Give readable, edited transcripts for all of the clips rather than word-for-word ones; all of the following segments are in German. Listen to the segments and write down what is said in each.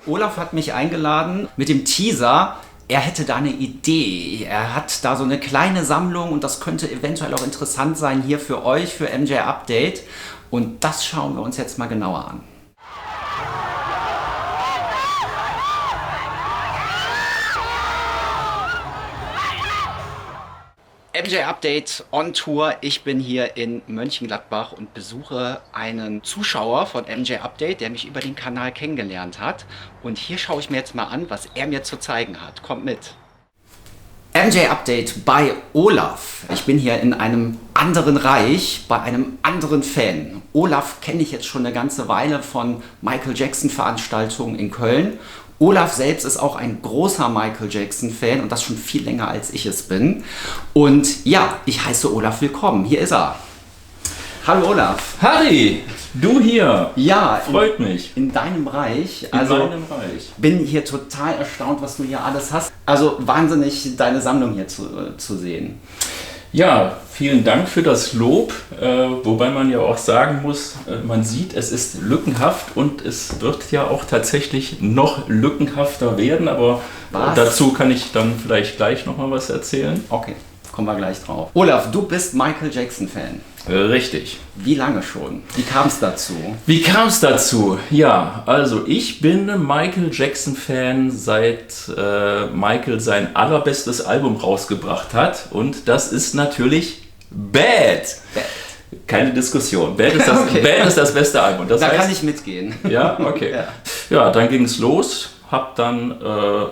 Olaf hat mich eingeladen mit dem Teaser. Er hätte da eine Idee. Er hat da so eine kleine Sammlung und das könnte eventuell auch interessant sein hier für euch, für MJ Update. Und das schauen wir uns jetzt mal genauer an. MJ Update on Tour. Ich bin hier in Mönchengladbach und besuche einen Zuschauer von MJ Update, der mich über den Kanal kennengelernt hat. Und hier schaue ich mir jetzt mal an, was er mir zu zeigen hat. Kommt mit. MJ Update bei Olaf. Ich bin hier in einem anderen Reich, bei einem anderen Fan. Olaf kenne ich jetzt schon eine ganze Weile von Michael Jackson Veranstaltungen in Köln. Olaf selbst ist auch ein großer Michael Jackson-Fan und das schon viel länger als ich es bin. Und ja, ich heiße Olaf willkommen. Hier ist er. Hallo Olaf. Harry, du hier. Ja, freut mich. In deinem Reich. In meinem Reich. Bin hier total erstaunt, was du hier alles hast. Also wahnsinnig, deine Sammlung hier zu sehen. Ja, vielen Dank für das Lob, wobei man ja auch sagen muss, man sieht, es ist lückenhaft und es wird ja auch tatsächlich noch lückenhafter werden, aber dazu kann ich dann vielleicht gleich nochmal was erzählen. Okay, kommen wir gleich drauf. Olaf, du bist Michael Jackson-Fan. Richtig. Wie lange schon? Wie kam es dazu? Wie kam es dazu? Ja, also ich bin Michael Jackson-Fan, seit Michael sein allerbestes Album rausgebracht hat. Und das ist natürlich Bad. Keine Diskussion. Bad ist das, okay. Bad ist das beste Album. Das heißt, kann ich mitgehen. Ja, okay. Ja, dann ging es los. Hab dann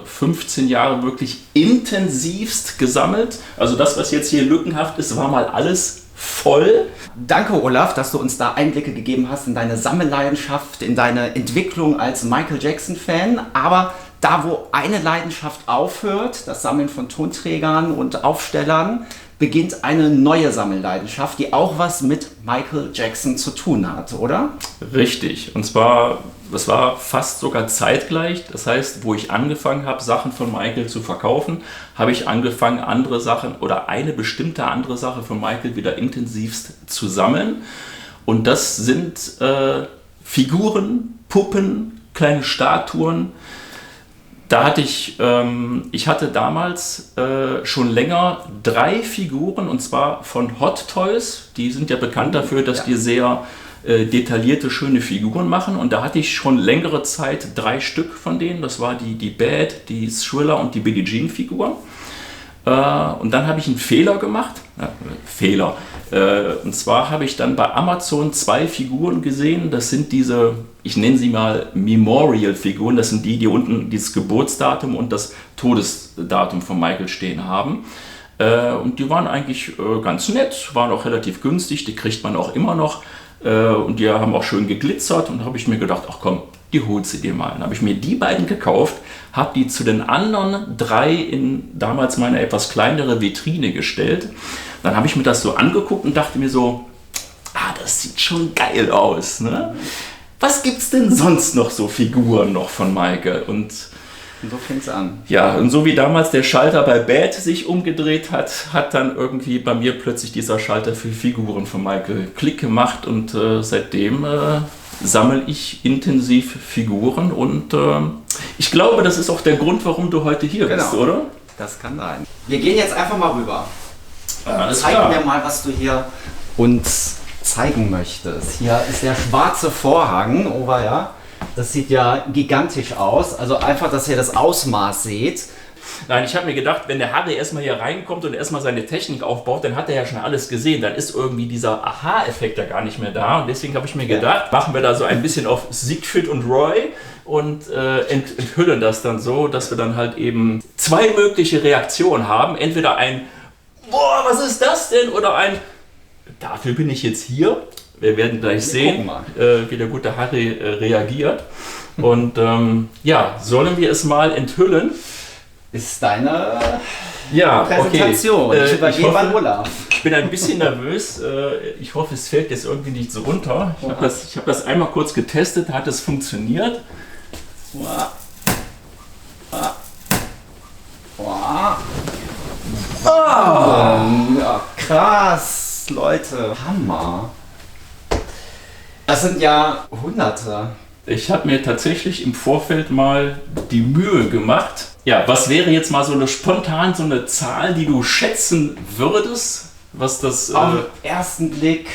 15 Jahre wirklich intensivst gesammelt. Also das, was jetzt hier lückenhaft ist, war mal alles voll. Danke, Olaf, dass du uns da Einblicke gegeben hast in deine Sammelleidenschaft, in deine Entwicklung als Michael Jackson-Fan. Aber da, wo eine Leidenschaft aufhört, das Sammeln von Tonträgern und Aufstellern, beginnt eine neue Sammelleidenschaft, die auch was mit Michael Jackson zu tun hat, oder? Richtig. Und zwar, das war fast sogar zeitgleich. Das heißt, wo ich angefangen habe, Sachen von Michael zu verkaufen, habe ich angefangen, andere Sachen oder eine bestimmte andere Sache von Michael wieder intensivst zu sammeln. Und das sind Figuren, Puppen, kleine Statuen. Da hatte ich hatte damals schon länger 3 Figuren, und zwar von Hot Toys. Die sind ja bekannt dafür, dass die sehr detaillierte, schöne Figuren machen. Und da hatte ich schon längere Zeit 3 Stück von denen. Das war die Bad, die Thriller und die Billie Jean Figur. Und dann habe ich einen Fehler gemacht. Und zwar habe ich dann bei Amazon 2 Figuren gesehen. Das sind diese, ich nenne sie mal Memorial-Figuren. Das sind die unten dieses Geburtsdatum und das Todesdatum von Michael stehen haben. Und die waren eigentlich ganz nett, waren auch relativ günstig. Die kriegt man auch immer noch. Und die haben auch schön geglitzert. Und da habe ich mir gedacht, ach komm, die holst du dir mal. Dann habe ich mir die beiden gekauft, habe die zu den anderen 3 in damals meine etwas kleinere Vitrine gestellt. Dann habe ich mir das so angeguckt und dachte mir so, das sieht schon geil aus, ne? Was gibt's denn sonst noch so Figuren noch von Michael? Und so fing's an. Ja, und so wie damals der Schalter bei Bad sich umgedreht hat, hat dann irgendwie bei mir plötzlich dieser Schalter für Figuren von Michael Klick gemacht und seitdem sammle ich intensiv Figuren und ich glaube, das ist auch der Grund, warum du heute hier bist, oder? Das kann sein. Wir gehen jetzt einfach mal rüber. Zeig mir mal, was du hier uns zeigen möchtest. Hier ist der schwarze Vorhang, ja. Das sieht ja gigantisch aus. Also einfach, dass ihr das Ausmaß seht. Nein, ich habe mir gedacht, wenn der Harry erstmal hier reinkommt und erstmal seine Technik aufbaut, dann hat er ja schon alles gesehen. Dann ist irgendwie dieser Aha-Effekt ja gar nicht mehr da. Und deswegen habe ich mir gedacht, machen wir da so ein bisschen auf Siegfried und Roy und enthüllen das dann so, dass wir dann halt eben 2 mögliche Reaktionen haben. Entweder ein boah, was ist das denn? Oder ein dafür bin ich jetzt hier. Wir werden gleich sehen, wie der gute Harry reagiert. Und sollen wir es mal enthüllen? Ist deine Präsentation. Okay. Ich übergebe an Olaf. Ich bin ein bisschen nervös. Ich hoffe, es fällt jetzt irgendwie nicht so runter. Ich habe das einmal kurz getestet, hat es funktioniert. Ja, krass, Leute. Hammer. Das sind ja Hunderte. Ich habe mir tatsächlich im Vorfeld mal die Mühe gemacht. Ja, was wäre jetzt mal so eine Zahl, die du schätzen würdest? Was das... Auf den ersten Blick,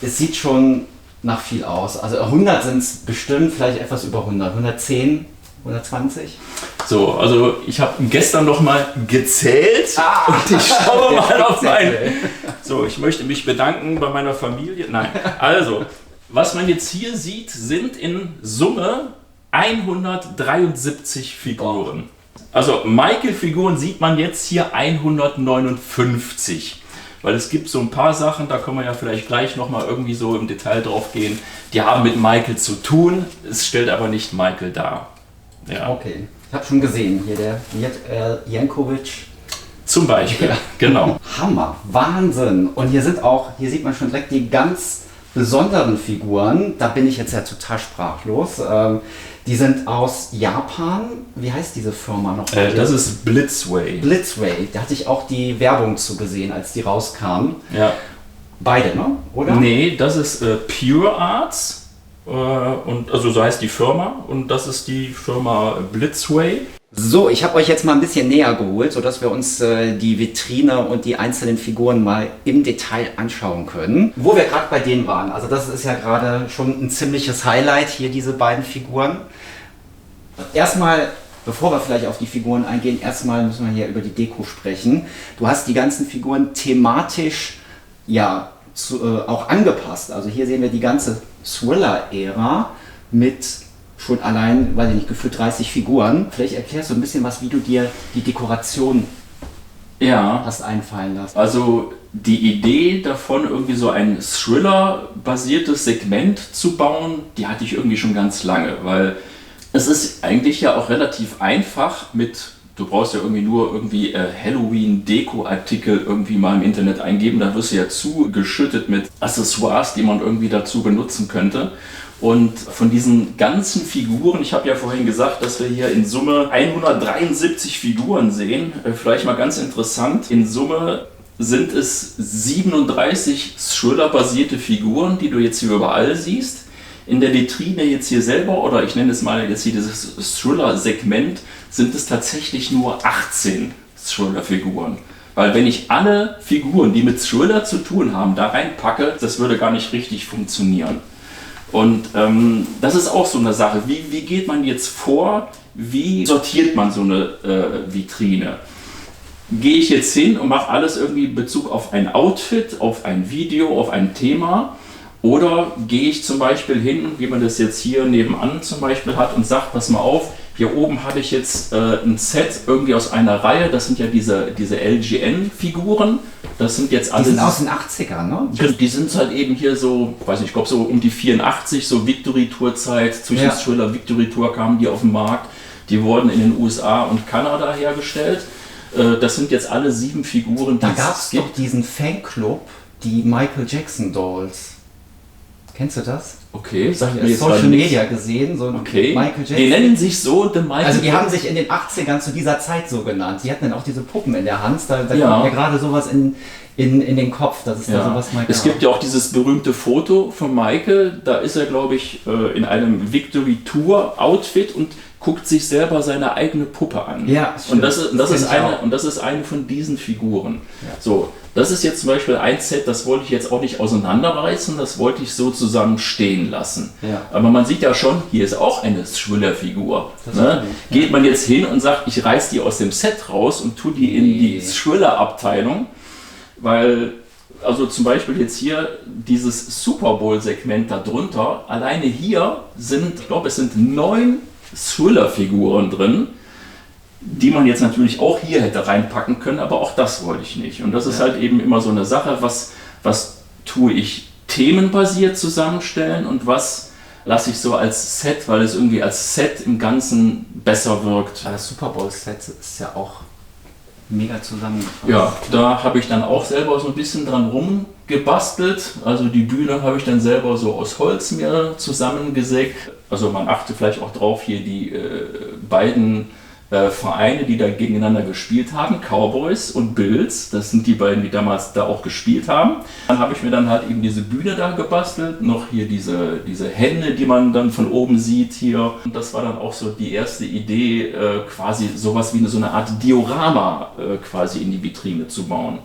es sieht schon nach viel aus. Also 100 sind es bestimmt, vielleicht etwas über 100. 110, 120. So, also ich habe gestern noch mal gezählt und ich schaue mal auf mein... So, ich möchte mich bedanken bei meiner Familie. Nein, also, was man jetzt hier sieht, sind in Summe 173 Figuren. Also Michael-Figuren sieht man jetzt hier 159. Weil es gibt so ein paar Sachen, da können wir ja vielleicht gleich nochmal irgendwie so im Detail drauf gehen, die haben mit Michael zu tun, es stellt aber nicht Michael dar. Ja. Okay, ich habe schon gesehen, hier der Jankovic. Zum Beispiel, ja. Genau. Hammer, Wahnsinn. Und hier sieht man schon direkt die ganz besonderen Figuren. Da bin ich jetzt ja total sprachlos. Die sind aus Japan. Wie heißt diese Firma noch? Das ist Blitzway. Blitzway, da hatte ich auch die Werbung zu gesehen, als die rauskamen. Ja. Beide, ne? Oder? Nee, das ist Pure Arts. Und also so heißt die Firma. Und das ist die Firma Blitzway. So, ich habe euch jetzt mal ein bisschen näher geholt, sodass wir uns die Vitrine und die einzelnen Figuren mal im Detail anschauen können. Wo wir gerade bei denen waren, also das ist ja gerade schon ein ziemliches Highlight, hier diese beiden Figuren. Erstmal, bevor wir vielleicht auf die Figuren eingehen, erstmal müssen wir hier über die Deko sprechen. Du hast die ganzen Figuren thematisch ja auch angepasst. Also hier sehen wir die ganze Thriller-Ära mit schon allein, weiß ich nicht, gefühlt 30 Figuren. Vielleicht erklärst du ein bisschen was, wie du dir die Dekoration hast einfallen lassen. Also die Idee davon, irgendwie so ein Thriller-basiertes Segment zu bauen, die hatte ich irgendwie schon ganz lange, weil es ist eigentlich ja auch relativ einfach du brauchst ja irgendwie nur Halloween-Deko-Artikel irgendwie mal im Internet eingeben, da wirst du ja zugeschüttet mit Accessoires, die man irgendwie dazu benutzen könnte. Und von diesen ganzen Figuren, ich habe ja vorhin gesagt, dass wir hier in Summe 173 Figuren sehen. Vielleicht mal ganz interessant, in Summe sind es 37 Thriller-basierte Figuren, die du jetzt hier überall siehst. In der Vitrine jetzt hier selber, oder ich nenne es mal jetzt hier dieses Thriller-Segment, sind es tatsächlich nur 18 Thriller-Figuren. Weil wenn ich alle Figuren, die mit Thriller zu tun haben, da reinpacke, das würde gar nicht richtig funktionieren. Und das ist auch so eine Sache. Wie geht man jetzt vor? Wie sortiert man so eine Vitrine? Gehe ich jetzt hin und mache alles irgendwie in Bezug auf ein Outfit, auf ein Video, auf ein Thema? Oder gehe ich zum Beispiel hin, wie man das jetzt hier nebenan zum Beispiel hat, und sagt, pass mal auf, hier oben habe ich jetzt ein Set irgendwie aus einer Reihe, das sind ja diese LGN-Figuren. Das sind jetzt alle. Die sind aus den 80ern, ne? Die sind halt eben hier so, weiß nicht, ich glaube so um die 84, so Victory-Tour-Zeit, zwischen Thriller Victory-Tour kamen die auf den Markt. Die wurden in den USA und Kanada hergestellt. Das sind jetzt alle 7 Figuren, die da gab es doch diesen Fanclub, die Michael Jackson Dolls. Kennst du das? Okay, sag ich jetzt Social Media gesehen, so okay. Michael Jackson. Die nennen sich so The Michael. Also die haben sich in den 80ern zu dieser Zeit so genannt. Die hatten dann auch diese Puppen in der Hand. Da kommt mir gerade sowas in den Kopf, dass es da sowas mal gab. Es gibt ja auch dieses berühmte Foto von Michael. Da ist er, glaube ich, in einem Victory Tour Outfit und guckt sich selber seine eigene Puppe an. Ja, und das ist eine von diesen Figuren. Ja. So, das ist jetzt zum Beispiel ein Set, das wollte ich jetzt auch nicht auseinanderreißen, das wollte ich so zusammen stehen lassen. Ja. Aber man sieht ja schon, hier ist auch eine Thriller-Figur. Ne? Geht man jetzt hin und sagt, ich reiß die aus dem Set raus und tue die in die Thriller-Abteilung, weil, also zum Beispiel jetzt hier dieses Super Bowl-Segment darunter, alleine hier sind, ich glaube, es sind 9 Thriller-Figuren drin, die man jetzt natürlich auch hier hätte reinpacken können, aber auch das wollte ich nicht. Und das ist halt eben immer so eine Sache, was tue ich themenbasiert zusammenstellen und was lasse ich so als Set, weil es irgendwie als Set im Ganzen besser wirkt. Aber das Super Bowl-Set ist ja auch mega zusammengefasst. Ja, da habe ich dann auch selber so ein bisschen dran rumgebastelt. Also die Bühne habe ich dann selber so aus Holz mir zusammengesägt. Also man achte vielleicht auch drauf, hier die beiden Vereine, die da gegeneinander gespielt haben, Cowboys und Bills, das sind die beiden, die damals da auch gespielt haben. Dann habe ich mir dann halt eben diese Bühne da gebastelt, noch hier diese Hände, die man dann von oben sieht hier. Und das war dann auch so die erste Idee, quasi sowas wie so eine Art Diorama quasi in die Vitrine zu bauen.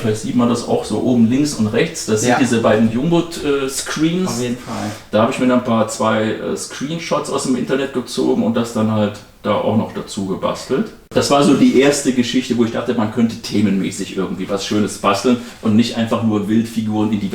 Vielleicht sieht man das auch so oben links und rechts. Das sind diese beiden Jumbo-Screens. Auf jeden Fall. Da habe ich mir dann zwei Screenshots aus dem Internet gezogen und das dann halt da auch noch dazu gebastelt. Das war so die erste Geschichte, wo ich dachte, man könnte themenmäßig irgendwie was Schönes basteln und nicht einfach nur Wildfiguren in die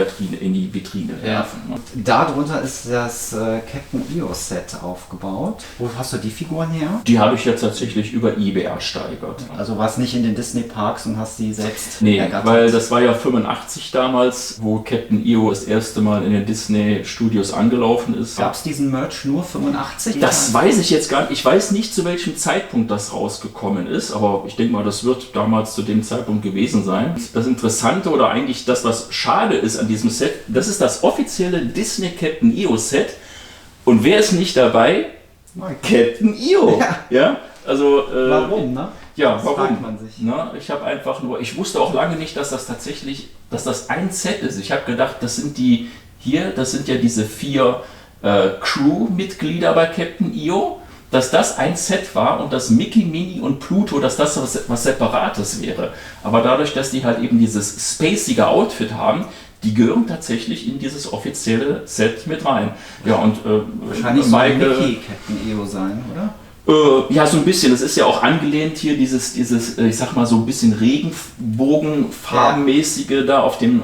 Vitrine werfen. Darunter ist das Captain EO Set aufgebaut. Wo hast du die Figuren her? Die habe ich jetzt tatsächlich über eBay ersteigert. Also warst nicht in den Disney Parks und hast die selbst ergattert? Weil das war ja 85 damals, wo Captain EO das erste Mal in den Disney Studios angelaufen ist. Gab es diesen Merch nur 85? Das weiß ich jetzt gar nicht. Ich weiß nicht, zu welchem Zeitpunkt das rausgekommen ist, aber ich denke mal, das wird damals zu dem Zeitpunkt gewesen sein. Das Interessante oder eigentlich das, was schade ist an diesem Set, das ist das offizielle Disney Captain EO Set. Und wer ist nicht dabei? Captain EO. Ja? Also, warum, ne? Ja, das warum? Fragt man sich. Na, ich wusste auch lange nicht, dass das ein Set ist. Ich habe gedacht, das sind ja diese 4 Crew-Mitglieder bei Captain EO, dass das ein Set war und dass Mickey, Minnie und Pluto, dass das was Separates wäre. Aber dadurch, dass die halt eben dieses spacige Outfit haben, die gehören tatsächlich in dieses offizielle Set mit rein. Ja, und wahrscheinlich soll Mickey Captain EO sein, oder? Ja, so ein bisschen. Das ist ja auch angelehnt hier, dieses, ich sag mal so ein bisschen Regenbogenfarbenmäßige da auf dem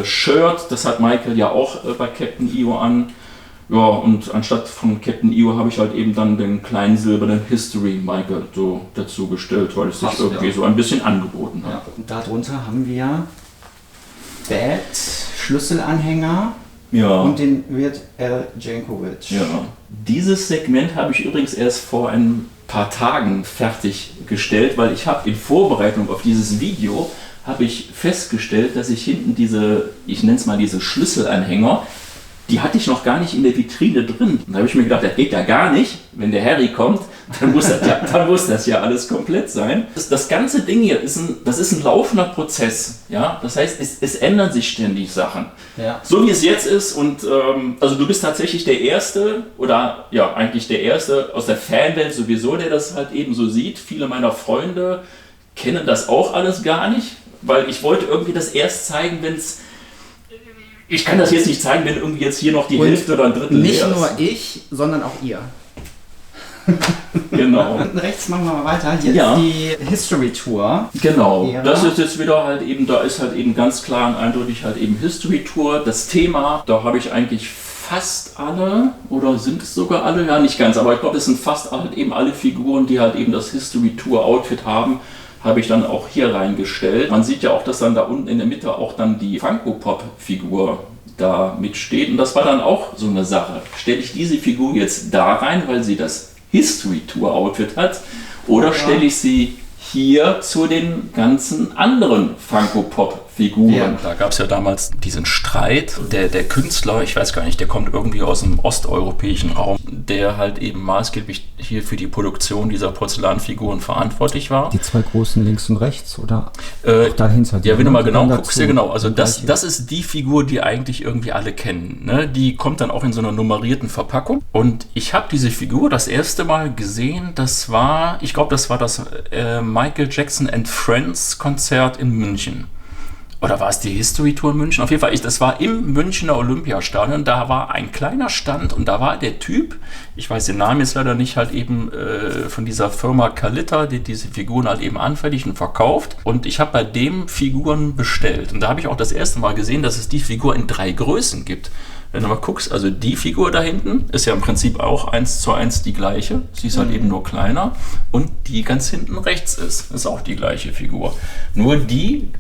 Shirt. Das hat Michael ja auch bei Captain EO an. Ja, und anstatt von Captain EO habe ich halt eben dann den kleinen silbernen History Michael so dazu gestellt, weil es sich irgendwie so ein bisschen angeboten hat. Ja, und darunter haben wir Bad, Schlüsselanhänger und den Weird Al Jankovic. Ja. Dieses Segment habe ich übrigens erst vor ein paar Tagen fertiggestellt, weil ich habe in Vorbereitung auf dieses Video habe ich festgestellt, dass ich hinten ich nenne es mal diese Schlüsselanhänger, die hatte ich noch gar nicht in der Vitrine drin. Und da habe ich mir gedacht, das geht ja gar nicht. Wenn der Harry kommt, dann muss das ja alles komplett sein. Das ganze Ding hier ist ein laufender Prozess. Ja? Das heißt, es ändern sich ständig Sachen. Ja. So wie es jetzt ist. Und also du bist tatsächlich der Erste, oder ja, eigentlich der Erste aus der Fanwelt sowieso, der das halt eben so sieht. Viele meiner Freunde kennen das auch alles gar nicht, weil ich wollte irgendwie das erst zeigen, ich kann das jetzt nicht zeigen, wenn irgendwie jetzt hier noch die Hälfte oder ein Drittel nicht leer ist. nur ich, sondern auch ihr. Genau. Und rechts machen wir mal weiter. Jetzt die History Tour. Genau. Ja. Das ist jetzt wieder halt eben, da ist halt eben ganz klar und eindeutig halt eben History Tour. Das Thema, da habe ich eigentlich fast alle, oder sind es sogar alle? Ja, nicht ganz, aber ich glaube, es sind fast halt eben alle Figuren, die halt eben das History Tour Outfit haben, habe ich dann auch hier reingestellt. Man sieht ja auch, dass dann da unten in der Mitte auch dann die Funko Pop Figur da mitsteht. Und das war dann auch so eine Sache. Stelle ich diese Figur jetzt da rein, weil sie das History Tour Outfit hat, oder stelle ich sie hier zu den ganzen anderen Funko Pop Figuren? Ja. Da gab es ja damals diesen Streit. Der Künstler, ich weiß gar nicht, der kommt irgendwie aus dem osteuropäischen Raum, der halt eben maßgeblich hier für die Produktion dieser Porzellanfiguren verantwortlich war. Die 2 großen links und rechts, oder? Auch dahinter. Ja, wenn du mal genau guckst, ja genau. Also das ist die Figur, die eigentlich irgendwie alle kennen. Ne? Die kommt dann auch in so einer nummerierten Verpackung. Und ich habe diese Figur das erste Mal gesehen, ich glaube, das war das Michael Jackson and Friends Konzert in München. Oder war es die History Tour in München? Auf jeden Fall, das war im Münchner Olympiastadion. Da war ein kleiner Stand und da war der Typ, ich weiß den Namen jetzt leider nicht, halt eben von dieser Firma Kalita, die diese Figuren halt eben anfertigt und verkauft. Und ich habe bei dem Figuren bestellt. Und da habe ich auch das erste Mal gesehen, dass es die Figur in 3 Größen gibt. Wenn du mal guckst, also die Figur da hinten ist ja im Prinzip auch 1:1 die gleiche. Sie ist halt eben nur kleiner. Und die ganz hinten rechts ist auch die gleiche Figur. Nur die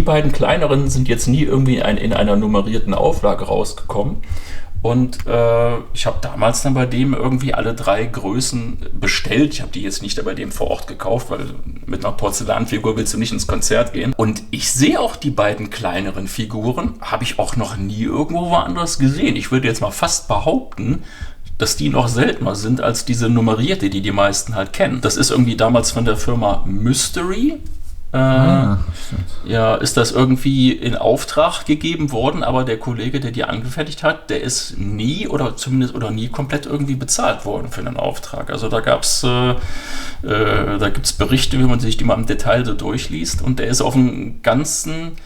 beiden kleineren sind jetzt nie irgendwie in einer nummerierten Auflage rausgekommen. Und ich habe damals dann bei dem irgendwie alle 3 Größen bestellt. Ich habe die jetzt nicht bei dem vor Ort gekauft, weil mit einer Porzellanfigur willst du nicht ins Konzert gehen. Und ich sehe auch die beiden kleineren Figuren, habe ich auch noch nie irgendwo woanders gesehen. Ich würde jetzt mal fast behaupten, dass die noch seltener sind als diese nummerierte, die die meisten halt kennen. Das ist irgendwie damals von der Firma Mystery. Ja, ist das irgendwie in Auftrag gegeben worden, aber der Kollege, der die angefertigt hat, der ist nie nie komplett irgendwie bezahlt worden für einen Auftrag. Also da gibt's Berichte, wie man sich die mal im Detail so durchliest, und der ist auf dem ganzen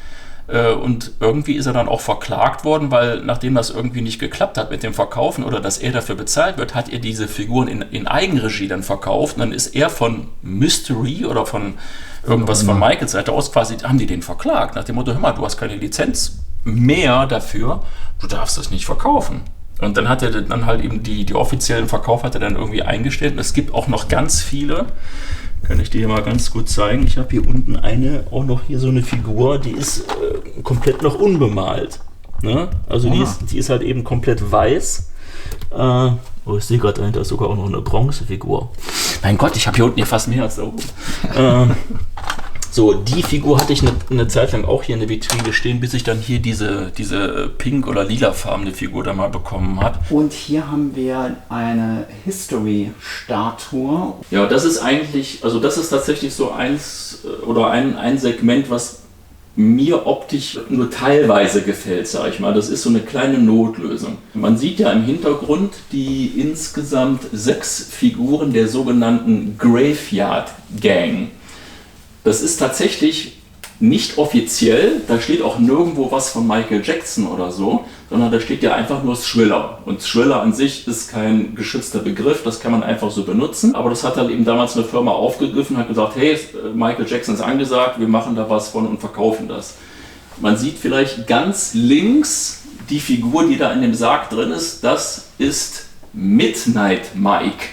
und irgendwie ist er dann auch verklagt worden, weil nachdem das irgendwie nicht geklappt hat mit dem Verkaufen oder dass er dafür bezahlt wird, hat er diese Figuren in Eigenregie dann verkauft, und dann ist er von Mystery oder von irgendwas von Michaels Seite aus quasi, haben die den verklagt, nach dem Motto, hör mal, du hast keine Lizenz mehr dafür, du darfst das nicht verkaufen. Und dann hat er dann halt eben die offiziellen Verkauf hat er dann irgendwie eingestellt, und es gibt auch noch ganz viele, kann ich dir hier mal ganz gut zeigen. Ich habe hier unten auch noch hier so eine Figur, die ist komplett noch unbemalt. Ne? Also die ist halt eben komplett weiß. Ich sehe gerade, dahinter ist sogar auch noch eine Bronzefigur. Mein Gott, ich habe hier unten hier fast mehr als da oben. So, die Figur hatte ich eine Zeit lang auch hier in der Vitrine stehen, bis ich dann hier diese pink- oder lilafarbene Figur da mal bekommen habe. Und hier haben wir eine History-Statue. Ja, das ist tatsächlich so ein Segment, was mir optisch nur teilweise gefällt, sage ich mal. Das ist so eine kleine Notlösung. Man sieht ja im Hintergrund die insgesamt 6 Figuren der sogenannten Graveyard Gang. Das ist tatsächlich nicht offiziell, da steht auch nirgendwo was von Michael Jackson oder so, sondern da steht ja einfach nur Thriller. Und Thriller an sich ist kein geschützter Begriff, das kann man einfach so benutzen. Aber das hat halt eben damals eine Firma aufgegriffen, hat gesagt, hey, Michael Jackson ist angesagt, wir machen da was von und verkaufen das. Man sieht vielleicht ganz links die Figur, die da in dem Sarg drin ist, das ist Midnight Mike.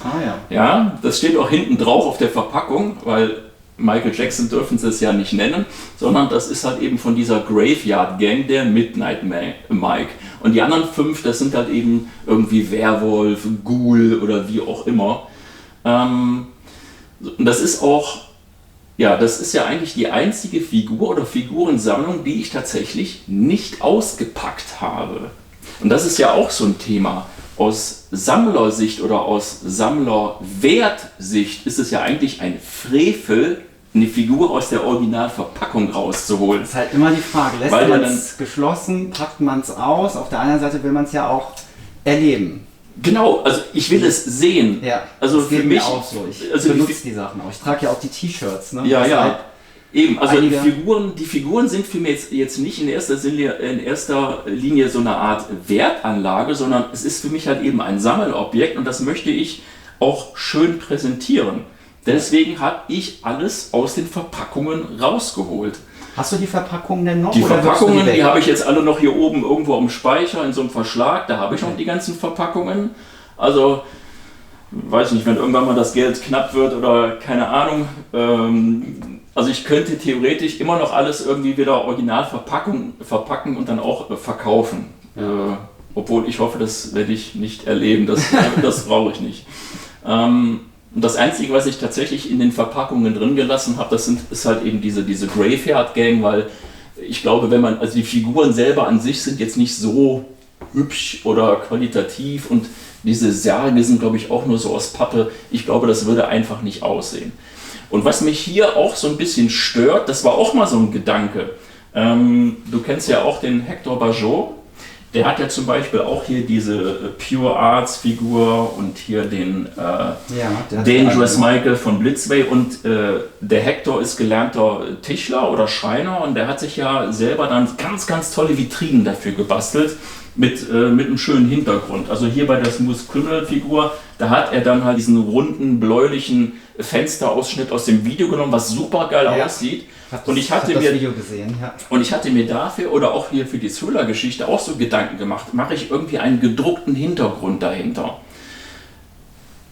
Ah ja. Ja, das steht auch hinten drauf auf der Verpackung, weil Michael Jackson dürfen sie es ja nicht nennen, sondern das ist halt eben von dieser Graveyard Gang der Midnight Mike. Und die anderen 5, das sind halt eben irgendwie Werwolf, Ghoul oder wie auch immer. Und das ist ja eigentlich die einzige Figur oder Figurensammlung, die ich tatsächlich nicht ausgepackt habe. Und das ist ja auch so ein Thema. Aus Sammlersicht oder aus Sammlerwertsicht ist es ja eigentlich ein Frevel, eine Figur aus der Originalverpackung rauszuholen. Das ist halt immer die Frage, lässt man es geschlossen, packt man es aus, auf der anderen Seite will man es ja auch erleben. Genau, also ich will es sehen. Ja, also das für geht mich mir auch so. Ich benutze die Sachen auch. Ich trage ja auch die T-Shirts. Ne? Ja, ja. Eben, also die Figuren sind für mich jetzt nicht in erster Linie so eine Art Wertanlage, sondern es ist für mich halt eben ein Sammelobjekt, und das möchte ich auch schön präsentieren. Deswegen habe ich alles aus den Verpackungen rausgeholt. Hast du die Verpackungen denn noch? Die Verpackungen, die habe ich jetzt alle noch hier oben irgendwo am Speicher in so einem Verschlag, da habe ich noch die ganzen Verpackungen. Also, weiß nicht, wenn irgendwann mal das Geld knapp wird oder keine Ahnung, also ich könnte theoretisch immer noch alles irgendwie wieder original verpacken und dann auch verkaufen. Obwohl ich hoffe, das werde ich nicht erleben, das brauche ich nicht. Und das Einzige, was ich tatsächlich in den Verpackungen drin gelassen habe, ist halt eben diese Graveyard Gang, weil ich glaube, also die Figuren selber an sich sind jetzt nicht so hübsch oder qualitativ, und diese Särge sind, glaube ich, auch nur so aus Pappe. Ich glaube, das würde einfach nicht aussehen. Und was mich hier auch so ein bisschen stört, das war auch mal so ein Gedanke. Du kennst ja auch den Hector Bajot. Der hat ja zum Beispiel auch hier diese Pure Arts Figur und hier den Dangerous Michael von Blitzway. Und der Hector ist gelernter Tischler oder Schreiner, und der hat sich ja selber dann ganz, ganz tolle Vitrinen dafür gebastelt. Mit einem schönen Hintergrund. Also hier bei der Smooth Criminal Figur, da hat er dann halt diesen runden, bläulichen Fensterausschnitt aus dem Video genommen, was super geil aussieht. Und ich hatte mir dafür oder auch hier für die Thriller-Geschichte auch so Gedanken gemacht, mache ich irgendwie einen gedruckten Hintergrund dahinter.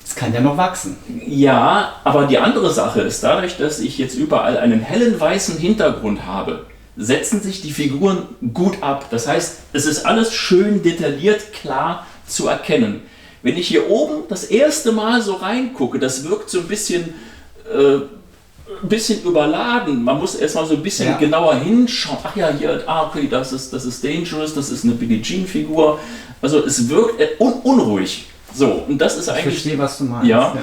Das kann ja noch wachsen. Ja, aber die andere Sache ist, dadurch, dass ich jetzt überall einen hellen weißen Hintergrund habe, setzen sich die Figuren gut ab. Das heißt, es ist alles schön detailliert, klar zu erkennen. Wenn ich hier oben das erste Mal so reingucke, das wirkt so ein bisschen überladen. Man muss erstmal so ein bisschen genauer hinschauen. Ach ja, hier, okay, das ist Dangerous, das ist eine Billie Jean Figur. Also es wirkt unruhig. So, und das ist Ich eigentlich... verstehe, was du meinst. Ja,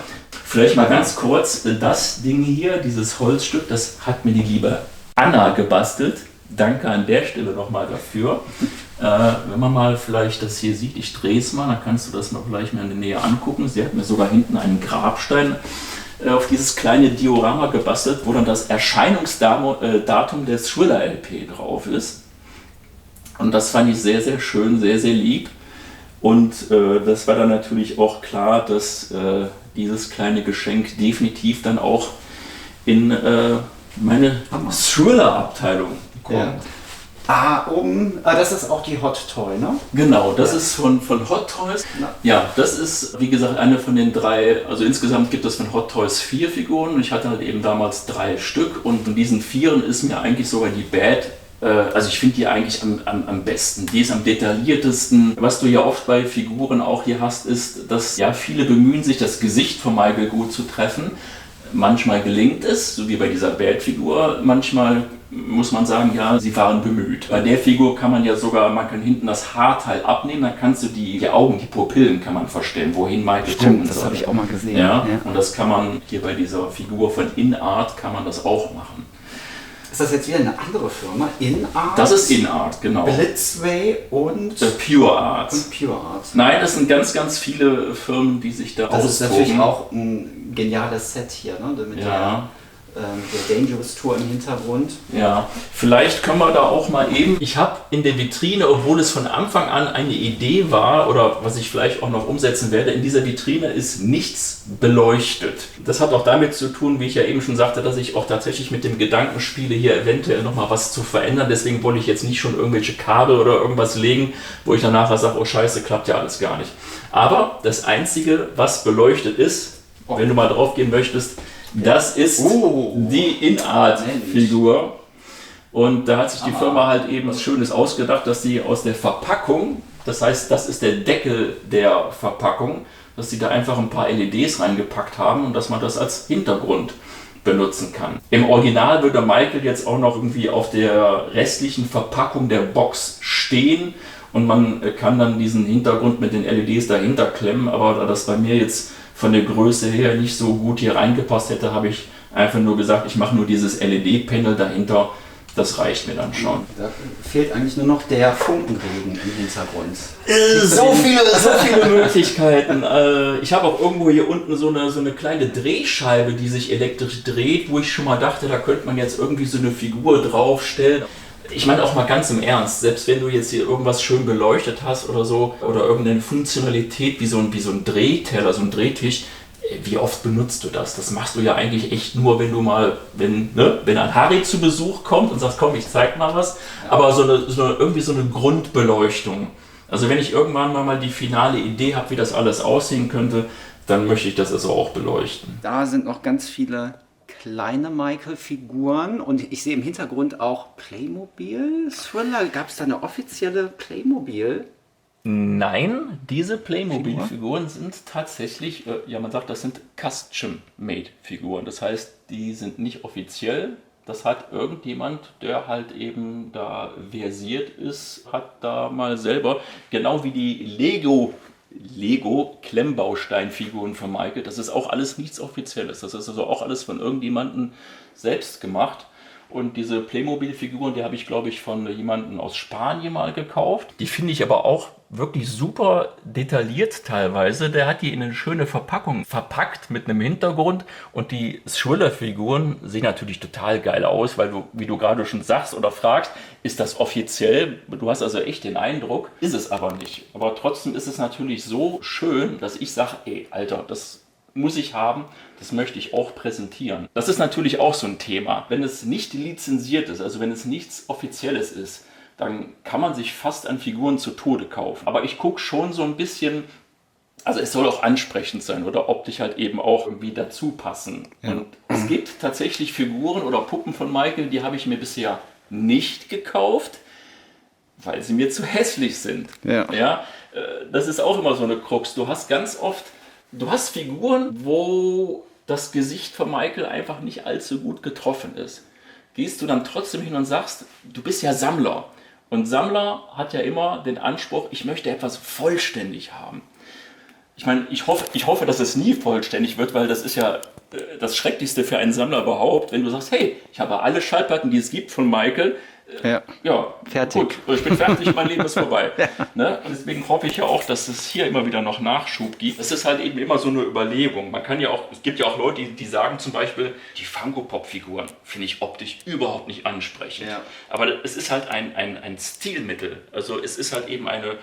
vielleicht mal ganz kurz, das Ding hier, dieses Holzstück, das hat mir die liebe Anna gebastelt. Danke an der Stelle nochmal dafür. Wenn man mal vielleicht das hier sieht, ich drehe es mal, dann kannst du das noch gleich mal in der Nähe angucken. Sie hat mir sogar hinten einen Grabstein auf dieses kleine Diorama gebastelt, wo dann das Erscheinungsdatum des Thriller-LP drauf ist. Und das fand ich sehr, sehr schön, sehr, sehr lieb. Und das war dann natürlich auch klar, dass dieses kleine Geschenk definitiv dann auch in meine Thriller-Abteilung kommt. Ja. Das ist auch die Hot Toy, ne? Genau, das ist von Hot Toys. Ja, das ist, wie gesagt, eine von den 3, also insgesamt gibt es von Hot Toys 4 Figuren und ich hatte halt eben damals 3 Stück und von diesen 4 ist mir eigentlich sogar die Bad, also ich finde die eigentlich am besten. Die ist am detailliertesten. Was du ja oft bei Figuren auch hier hast, ist, dass ja viele bemühen sich, das Gesicht von Michael gut zu treffen. Manchmal gelingt es, so wie bei dieser Bad-Figur, manchmal muss man sagen, ja, sie waren bemüht. Bei der Figur kann man ja sogar, man kann hinten das Haarteil abnehmen, dann kannst du die Augen, die Pupillen kann man verstehen, wohin Michael gucken soll. Das habe ich auch mal gesehen. Ja, und das kann man hier bei dieser Figur von InArt kann man das auch machen. Ist das jetzt wieder eine andere Firma? InArt? Das ist InArt, genau. Blitzway und Pure Art. Pure Art. Nein, das sind ganz, ganz viele Firmen, die sich da austoben. Das ist natürlich auch ein geniales Set hier, ne? Mit der Dangerous Tour im Hintergrund. Ja, vielleicht können wir da auch mal eben... Ich habe in der Vitrine, obwohl es von Anfang an eine Idee war, oder was ich vielleicht auch noch umsetzen werde, in dieser Vitrine ist nichts beleuchtet. Das hat auch damit zu tun, wie ich ja eben schon sagte, dass ich auch tatsächlich mit dem Gedanken spiele, hier eventuell nochmal was zu verändern. Deswegen wollte ich jetzt nicht schon irgendwelche Kabel oder irgendwas legen, wo ich dann nachher sage, oh Scheiße, klappt ja alles gar nicht. Aber das Einzige, was beleuchtet ist, wenn du mal drauf gehen möchtest, das ist die InArt-Figur. Und da hat sich die Firma halt eben was Schönes ausgedacht, dass sie aus der Verpackung, das heißt, das ist der Deckel der Verpackung, dass sie da einfach ein paar LEDs reingepackt haben und dass man das als Hintergrund benutzen kann. Im Original würde Michael jetzt auch noch irgendwie auf der restlichen Verpackung der Box stehen und man kann dann diesen Hintergrund mit den LEDs dahinter klemmen, aber da das bei mir jetzt von der Größe her nicht so gut hier reingepasst hätte, habe ich einfach nur gesagt, ich mache nur dieses LED-Panel dahinter, das reicht mir dann schon. Da fehlt eigentlich nur noch der Funkenregen im Hintergrund. So viele Möglichkeiten. Ich habe auch irgendwo hier unten so eine kleine Drehscheibe, die sich elektrisch dreht, wo ich schon mal dachte, da könnte man jetzt irgendwie so eine Figur draufstellen. Ich meine auch mal ganz im Ernst, selbst wenn du jetzt hier irgendwas schön beleuchtet hast oder so, oder irgendeine Funktionalität wie so ein Drehteller, so ein Drehtisch, wie oft benutzt du das? Das machst du ja eigentlich echt nur, wenn du mal, wenn ein Harry zu Besuch kommt und sagst, komm, ich zeig mal was, aber irgendwie so eine Grundbeleuchtung. Also wenn ich irgendwann mal die finale Idee habe, wie das alles aussehen könnte, dann möchte ich das also auch beleuchten. Da sind noch ganz viele kleine Michael-Figuren und ich sehe im Hintergrund auch Playmobil-Thriller. Gab es da eine offizielle Playmobil? Nein, diese Playmobil-Figuren sind tatsächlich, man sagt, das sind Custom-Made-Figuren. Das heißt, die sind nicht offiziell. Das hat irgendjemand, der halt eben da versiert ist, hat da mal selber, genau wie die Lego-Klemmbausteinfiguren von Michael, das ist auch alles nichts Offizielles. Das ist also auch alles von irgendjemandem selbst gemacht. Und diese Playmobil-Figuren, die habe ich, glaube ich, von jemandem aus Spanien mal gekauft. Die finde ich aber auch wirklich super detailliert teilweise. Der hat die in eine schöne Verpackung verpackt mit einem Hintergrund. Und die Thriller-Figuren sehen natürlich total geil aus, weil du, wie du gerade schon sagst oder fragst, ist das offiziell? Du hast also echt den Eindruck, ist es aber nicht. Aber trotzdem ist es natürlich so schön, dass ich sage, ey, Alter, das muss ich haben, das möchte ich auch präsentieren. Das ist natürlich auch so ein Thema. Wenn es nicht lizenziert ist, also wenn es nichts Offizielles ist, dann kann man sich fast an Figuren zu Tode kaufen. Aber ich gucke schon so ein bisschen, also es soll auch ansprechend sein oder optisch halt eben auch irgendwie dazu passen. Ja. Und es gibt tatsächlich Figuren oder Puppen von Michael, die habe ich mir bisher nicht gekauft, weil sie mir zu hässlich sind. Ja, das ist auch immer so eine Krux. Du hast ganz oft Figuren, wo das Gesicht von Michael einfach nicht allzu gut getroffen ist. Gehst du dann trotzdem hin und sagst, du bist ja Sammler. Und Sammler hat ja immer den Anspruch, ich möchte etwas vollständig haben. ich meine, ich hoffe, dass es nie vollständig wird, weil das ist ja das Schrecklichste für einen Sammler überhaupt, wenn du sagst, hey, ich habe alle Schallplatten, die es gibt von Michael. Ja, fertig. Gut, ich bin fertig, mein Leben ist vorbei. Ne? Und deswegen hoffe ich ja auch, dass es hier immer wieder noch Nachschub gibt. Es ist halt eben immer so eine Überlegung. Man kann ja auch, es gibt ja auch Leute, die sagen zum Beispiel, die Funko-Pop-Figuren finde ich optisch überhaupt nicht ansprechend. Ja. Aber es ist halt ein Stilmittel. Also es ist halt eben eine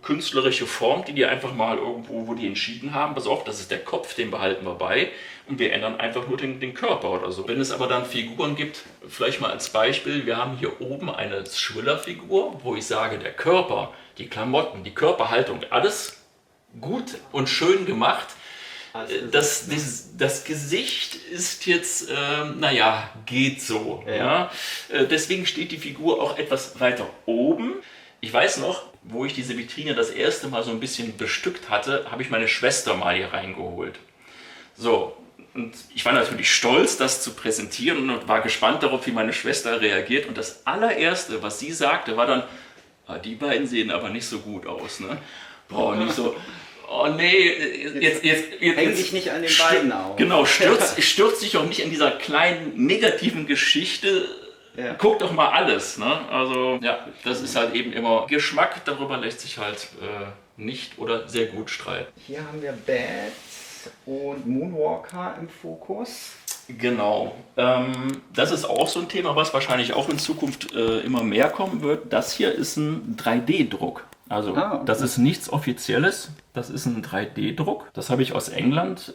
künstlerische Form, die einfach mal irgendwo, wo die entschieden haben, pass auf, das ist der Kopf, den behalten wir bei. Und wir ändern einfach nur den Körper oder so. Wenn es aber dann Figuren gibt, vielleicht mal als Beispiel, wir haben hier oben eine Thriller-Figur, wo ich sage, der Körper, die Klamotten, die Körperhaltung, alles gut und schön gemacht. Das Gesicht ist jetzt, geht so. Ja. Deswegen steht die Figur auch etwas weiter oben. Ich weiß noch, wo ich diese Vitrine das erste Mal so ein bisschen bestückt hatte, habe ich meine Schwester mal hier reingeholt. So. Und ich war natürlich stolz, das zu präsentieren und war gespannt darauf, wie meine Schwester reagiert. Und das allererste, was sie sagte, war dann, die beiden sehen aber nicht so gut aus. Ne? Boah, nicht so, oh nee, jetzt häng dich nicht an den beiden auf. Genau, stürzt dich auch nicht in dieser kleinen negativen Geschichte. Ja. Guck doch mal alles. Ne? Also ja, das ist halt eben immer Geschmack. Darüber lässt sich halt nicht oder sehr gut streiten. Hier haben wir Bad und Moonwalker im Fokus. Genau. Das ist auch so ein Thema, was wahrscheinlich auch in Zukunft immer mehr kommen wird. Das hier ist ein 3D-Druck. Also okay. Das ist nichts Offizielles. Das ist ein 3D-Druck. Das habe ich aus England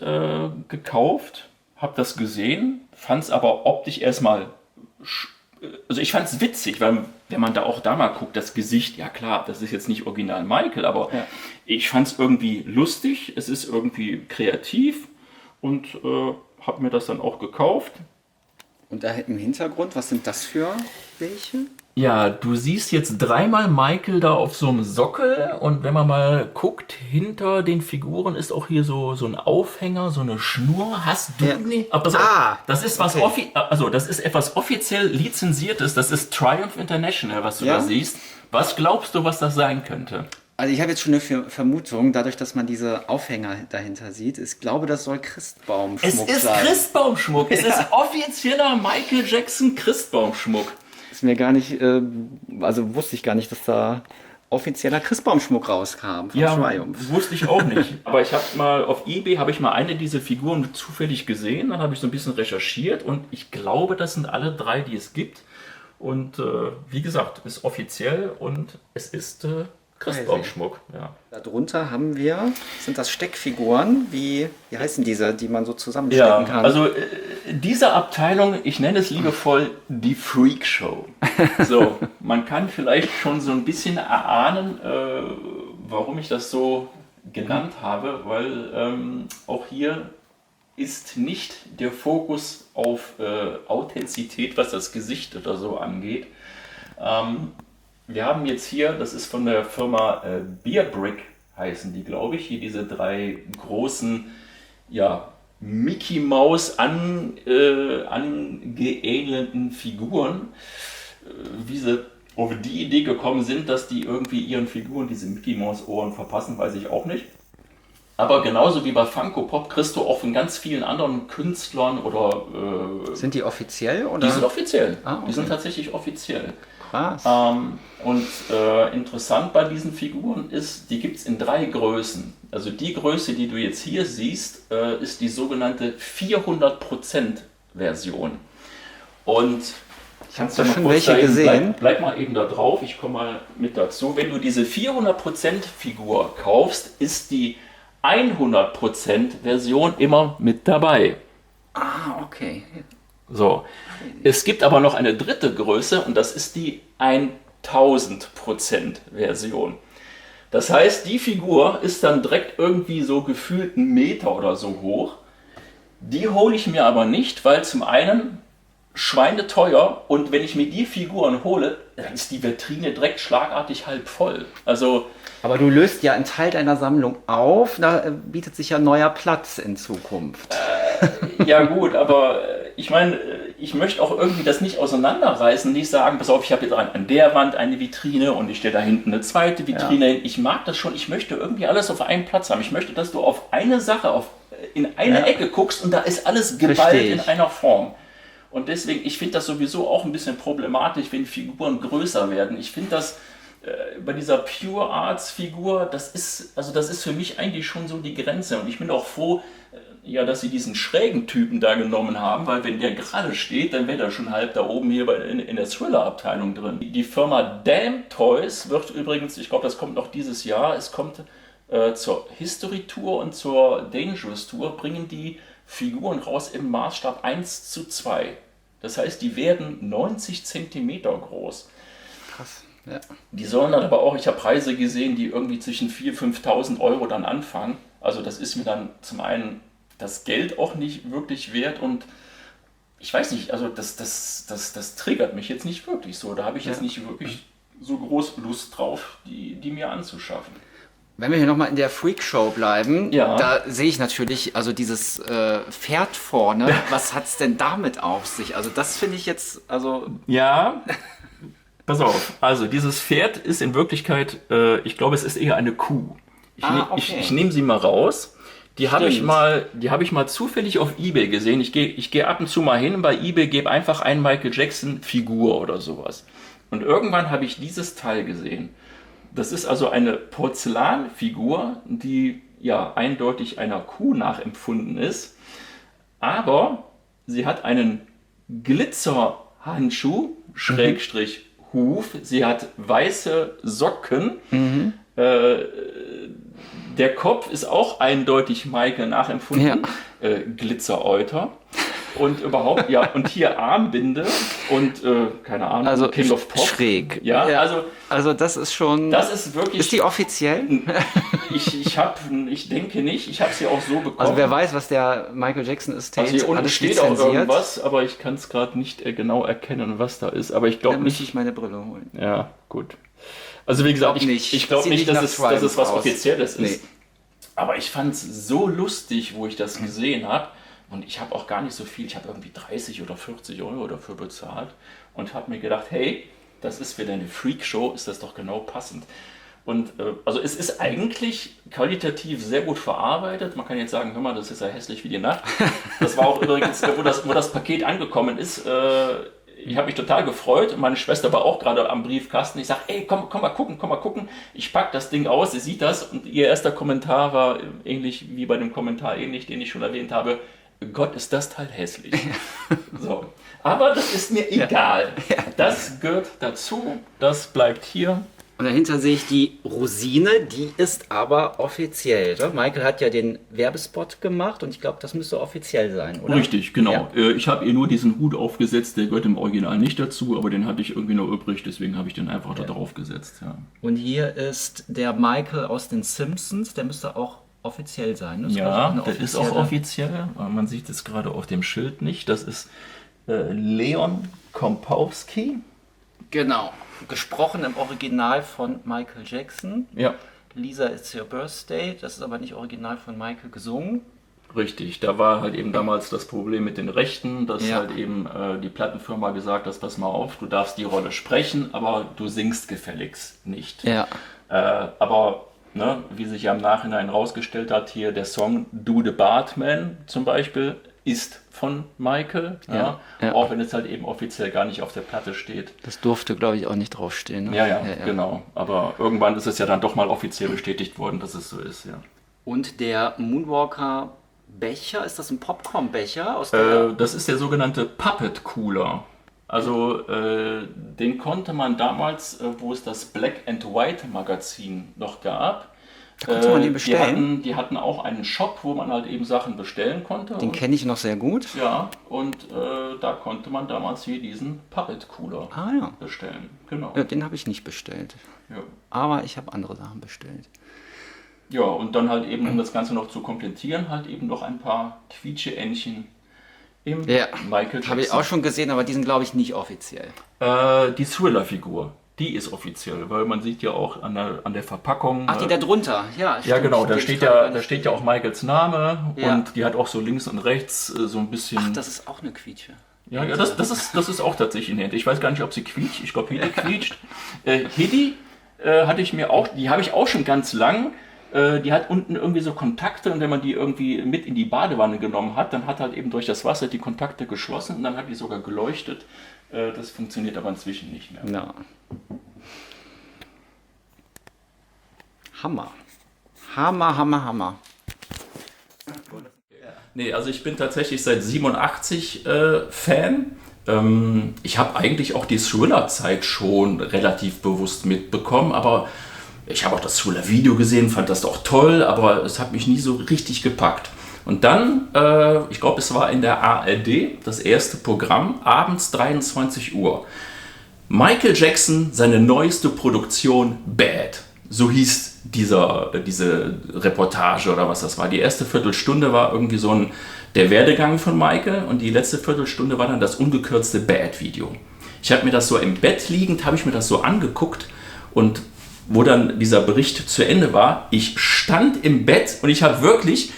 gekauft, habe das gesehen, fand es aber optisch erstmal... Also ich fand es witzig, weil wenn man da mal guckt, das Gesicht, ja klar, das ist jetzt nicht original Michael, aber ja. Ich fand es irgendwie lustig, es ist irgendwie kreativ und habe mir das dann auch gekauft. Und da im Hintergrund, was sind das für welche? Ja, du siehst jetzt dreimal Michael da auf so einem Sockel und wenn man mal guckt, hinter den Figuren ist auch hier so ein Aufhänger, so eine Schnur. Hast du nicht? Das ist was das ist etwas offiziell lizenziertes, das ist Triumph International, was du da siehst. Was glaubst du, was das sein könnte? Also ich habe jetzt schon eine Vermutung, dadurch, dass man diese Aufhänger dahinter sieht. Ich glaube, das soll Christbaumschmuck sein. Es ist Christbaumschmuck. Es ist offizieller Michael Jackson Christbaumschmuck. Ist mir gar nicht, wusste ich gar nicht, dass da offizieller Christbaumschmuck rauskam von Triumph. Wusste ich auch nicht. Aber ich habe mal auf eBay eine dieser Figuren zufällig gesehen, dann habe ich so ein bisschen recherchiert und ich glaube, das sind alle drei, die es gibt. Und wie gesagt, ist offiziell und es ist Christbaumschmuck. Ja. Darunter haben wir, sind das Steckfiguren, wie heißen diese, die man so zusammenstecken kann? Also diese Abteilung, ich nenne es liebevoll die Freak Show. So, man kann vielleicht schon so ein bisschen erahnen, warum ich das so genannt habe, weil auch hier ist nicht der Fokus auf Authentizität, was das Gesicht oder so angeht. Wir haben jetzt hier, das ist von der Firma Bearbrick, heißen die, glaube ich, hier diese drei großen, Mickey Mouse angeähnelten Figuren. Wie sie auf die Idee gekommen sind, dass die irgendwie ihren Figuren diese Mickey Mouse Ohren verpassen, weiß ich auch nicht. Aber genauso wie bei Funko Pop kriegst du auch von ganz vielen anderen Künstlern oder... sind die offiziell? Oder? Die sind offiziell. Okay. Die sind tatsächlich offiziell. Krass. Interessant bei diesen Figuren ist, die gibt es in 3 Größen. Also die Größe, die du jetzt hier siehst, ist die sogenannte 400% Version. Und ich habe da schon welche gesehen. Bleib mal eben da drauf, ich komme mal mit dazu. Wenn du diese 400% Figur kaufst, ist die 100% Version immer mit dabei. Ah, okay. So, es gibt aber noch eine dritte Größe und das ist die 1000% Version. Das heißt, die Figur ist dann direkt irgendwie so gefühlt 1 Meter oder so hoch. Die hole ich mir aber nicht, weil zum einen schweineteuer und wenn ich mir die Figuren hole, dann ist die Vitrine direkt schlagartig halb voll. Also, aber du löst ja einen Teil deiner Sammlung auf, da bietet sich ja neuer Platz in Zukunft. Ja gut, aber ich meine, ich möchte auch irgendwie das nicht auseinanderreißen, nicht sagen, pass auf, ich habe jetzt an der Wand eine Vitrine und ich stelle da hinten eine zweite Vitrine hin. Ich mag das schon, ich möchte irgendwie alles auf einem Platz haben. Ich möchte, dass du auf eine Sache, in eine Ecke guckst und da ist alles geballt in einer Form. Und deswegen, ich finde das sowieso auch ein bisschen problematisch, wenn Figuren größer werden. Ich finde das bei dieser Pure Arts Figur, das ist für mich eigentlich schon so die Grenze. Und ich bin auch froh, dass sie diesen schrägen Typen da genommen haben, weil wenn der gerade steht, dann wäre der schon halb da oben hier in der Thriller-Abteilung drin. Die Firma Damn Toys wird übrigens, ich glaube, das kommt noch dieses Jahr, es kommt zur History Tour und zur Dangerous Tour, bringen die Figuren raus im Maßstab 1:2. Das heißt, die werden 90 Zentimeter groß. Krass. Ja. Die sollen dann aber auch, ich habe Preise gesehen, die irgendwie zwischen 4.000, 5.000 Euro dann anfangen. Also das ist mir dann zum einen das Geld auch nicht wirklich wert und ich weiß nicht, also das triggert mich jetzt nicht wirklich so. Da habe ich jetzt nicht wirklich so groß Lust drauf, die mir anzuschaffen. Wenn wir hier nochmal in der Freakshow bleiben, Ja. da sehe ich natürlich, also dieses Pferd vorne, was hat es denn damit auf sich? Also das finde ich jetzt, also... Ja, pass auf. Also dieses Pferd ist in Wirklichkeit, ich glaube, es ist eher eine Kuh. Ich nehme sie mal raus. Die habe ich mal zufällig auf eBay gesehen. Ich gehe ab und zu mal hin bei eBay, gebe einfach ein Michael Jackson Figur oder sowas. Und irgendwann habe ich dieses Teil gesehen. Das ist also eine Porzellanfigur, die ja eindeutig einer Kuh nachempfunden ist. Aber sie hat einen Glitzerhandschuh, Schrägstrich Huf. Sie hat weiße Socken. Der Kopf ist auch eindeutig Michael nachempfunden. Ja. Glitzeräuter. Und überhaupt, und hier Armbinde und, keine Ahnung, also King of Pop. Schräg. Ja, also das ist schon... Das ist wirklich... Ist die offiziell? Ich denke nicht. Ich habe sie auch so bekommen. Also wer weiß, was der Michael Jackson Estate also hier unten alles steht lizenziert. auch irgendwas, aber ich kann es gerade nicht genau erkennen, was da ist. Aber ich glaube nicht... Dann müsste ich meine Brille holen. Ja, gut. Also wie gesagt, ich glaube nicht, dass es was Offizielles ist. Aber ich fand es so lustig, wo ich das gesehen habe. Und ich habe auch gar nicht so viel, ich habe irgendwie 30 oder 40 Euro dafür bezahlt und habe mir gedacht, hey, das ist für deine Freakshow, ist das doch genau passend. Und also es ist eigentlich qualitativ sehr gut verarbeitet. Man kann jetzt sagen, hör mal, das ist ja hässlich wie die Nacht. Das war auch übrigens, wo das Paket angekommen ist, ich habe mich total gefreut und meine Schwester war auch gerade am Briefkasten. Ich sage, ey, komm mal gucken. Ich packe das Ding aus, sie sieht das und ihr erster Kommentar war ähnlich wie bei dem Kommentar, den ich schon erwähnt habe. Gott, ist das Teil hässlich. So. Aber das ist mir egal. Das gehört dazu, das bleibt hier. Und dahinter sehe ich die Rosine, die ist aber offiziell. Oder? Michael hat ja den Werbespot gemacht und ich glaube, das müsste offiziell sein, oder? Richtig, genau. Ja. Ich habe ihr nur diesen Hut aufgesetzt, der gehört im Original nicht dazu, aber den hatte ich irgendwie noch übrig, deswegen habe ich den einfach da drauf gesetzt. Ja. Und hier ist der Michael aus den Simpsons, der müsste auch offiziell sein. Ne? Ja, der ist auch offiziell. Man sieht es gerade auf dem Schild nicht. Das ist Leon Kompowski. Genau. Gesprochen im Original von Michael Jackson. Ja. Lisa, It's Your Birthday. Das ist aber nicht original von Michael gesungen. Richtig. Da war halt eben damals das Problem mit den Rechten, dass halt eben die Plattenfirma gesagt hat, pass mal auf, du darfst die Rolle sprechen, aber du singst gefälligst nicht. Ja. Aber... Ne, wie sich ja im Nachhinein rausgestellt hat, hier der Song Do the Bartman zum Beispiel ist von Michael, auch wenn es halt eben offiziell gar nicht auf der Platte steht. Das durfte, glaube ich, auch nicht draufstehen. Ne? Ja, genau. Aber irgendwann ist es ja dann doch mal offiziell bestätigt worden, dass es so ist, ja. Und der Moonwalker Becher, ist das ein Popcorn-Becher? Das ist der sogenannte Puppet Cooler. Also den konnte man damals, wo es das Black and White Magazin noch gab, da konnte man den bestellen. Die hatten auch einen Shop, wo man halt eben Sachen bestellen konnte. Den kenne ich noch sehr gut. Ja, und da konnte man damals hier diesen Puppet Cooler bestellen. Genau. Ja, den habe ich nicht bestellt. Ja. Aber ich habe andere Sachen bestellt. Ja, und dann halt eben, um das Ganze noch zu komplettieren, halt eben noch ein paar Quietsche-Entchen im Michael Jackson. Habe ich auch schon gesehen, aber die sind, glaube ich, nicht offiziell. Die Thriller-Figur. Die ist offiziell, weil man sieht ja auch an der Verpackung. Ach, die da drunter, ja. Ja, Stimmt, genau, da steht ja auch Michaels Name Ja. und die hat auch so links und rechts so ein bisschen. Ach, das ist auch eine Quietsche. Ja, das ist auch tatsächlich nett. Ich weiß gar nicht, ob sie quietscht. Ich glaube, Hedi quietscht. Hedi hatte ich mir auch, die habe ich auch schon ganz lang. Die hat unten irgendwie so Kontakte und wenn man die irgendwie mit in die Badewanne genommen hat, dann hat halt eben durch das Wasser die Kontakte geschlossen und dann hat die sogar geleuchtet. Das funktioniert aber inzwischen nicht mehr. Ja. Hammer. Hammer, Hammer, Hammer. Nee, also ich bin tatsächlich seit 87 Fan. Ich habe eigentlich auch die Thriller-Zeit schon relativ bewusst mitbekommen, aber ich habe auch das Thriller-Video gesehen, fand das auch toll, aber es hat mich nie so richtig gepackt. Und dann, ich glaube, es war in der ARD, das erste Programm, abends 23 Uhr. Michael Jackson, seine neueste Produktion Bad. So hieß diese Reportage oder was das war. Die erste Viertelstunde war irgendwie so der Werdegang von Michael und die letzte Viertelstunde war dann das ungekürzte Bad-Video. Ich habe mir das so im Bett liegend, habe ich mir das so angeguckt und wo dann dieser Bericht zu Ende war, ich stand im Bett und ich habe wirklich,